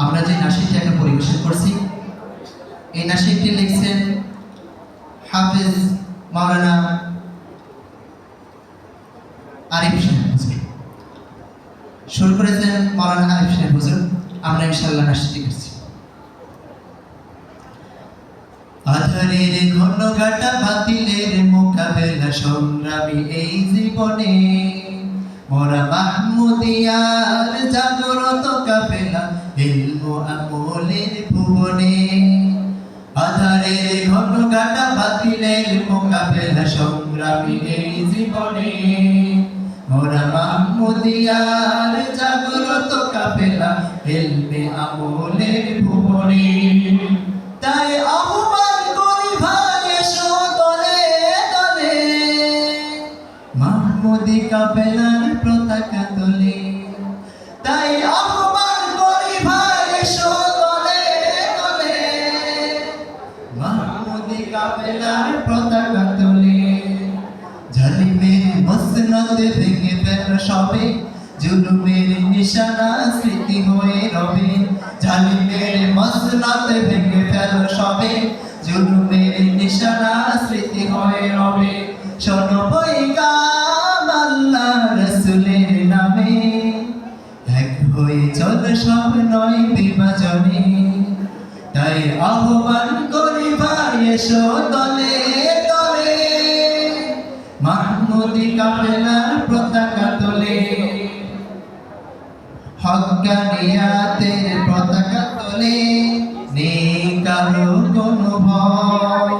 আমরা যে নাশিদটি এখন পরিবেশন করছি, এই নাশিদটি লিখছেন হাফেজ মাওলানা আরিফ সাহেব হুজুর, সুর করেছেন মাওলানা আরিফ সাহেব হুজুর। আমরা ইনশাআল্লাহ নাশিদটি করছি। আধারের ঘন ঘাটা বাতিলের মোকাবেলা সংগ্রামী এই জীবনে, মোরা মাহমুদিয়ার জাগ্রত কাফেলা ইলম আমলের ভুবনে। আধারের ঘন ঘাটা বাতিলের মোকাবেলা সংগ্রামী এই জীবনে, মোরা মাহমুদিয়ার জাগ্রত কাফেলা ইলম আমলের ভুবনে। তাই আহ্বান করি ভাই এসো দলে দলে, মাহমুদি কাফেলার পতাকা তোলে। তাই আহ্বান করি ভাই এসো দলে দলে, মাহমুদি কাফেলার পতাকা তোলে। জালিমের মসনদ ভেঙে ফেল সবে, জুলুমের নিশানা স্মৃতি হয়ে রবে। জালিমের মসনদ ভেঙে ফেল সবে, জুলুমের নিশানা স্মৃতি হয়ে রবে। শোনো পয়গাম আল্লাহ রাসূলের নামে, এক হয়ে চল সব নয় বিভাজনে। তাই আহ্বান করি ভাই এসো দলে দলে, মাহমুদি কাফেলার পতাকা তোলে। হক্কানিয়াতের পতাকা তোলে, নেই কারো কোনো ভয়।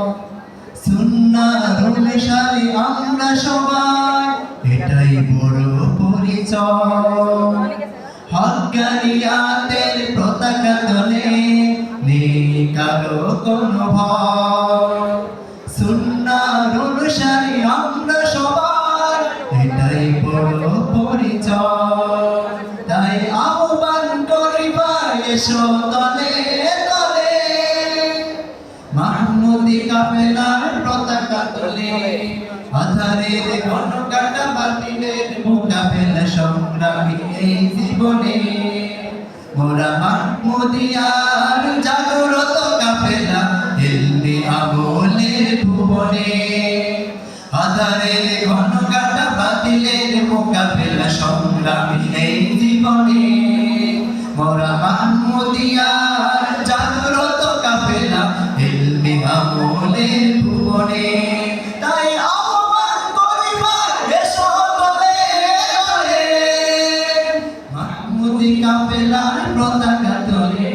সুন্নাহর অনুসারী আমরা সবাই, এটাই বড় পরিচয়। হক্কানিয়াতের পতাকা তোলে, নেই কারো কোনো ভয়। সুন্নাহর অনুসারী আমরা সবাই, এটাই বড় পরিচয়। তাই আহ্বান করি ভাই এসো দলে দলে, মাহমুদি কাফেলার পতাকা তোলে। আধারের ঘন কাটা বাতিলের মোকাবেলা সংগ্রামী এই জীবনে, মোরা মাহমুদিয়ার জাগ্রত কাফেলা ইলমে আমলের ভুবনে। আধারের ঘন কাটা বাতিলের মোকাবেলা সংগ্রামী এই জীবনে, মোরা মাহমুদিয়ার জাগ্রত কাফেলা ইলমে আমলের ভুবনে। তাই আহ্বান করি ভাই এসো দলে দলে, মাহমুদি কাফেলার পতাকা তোলে।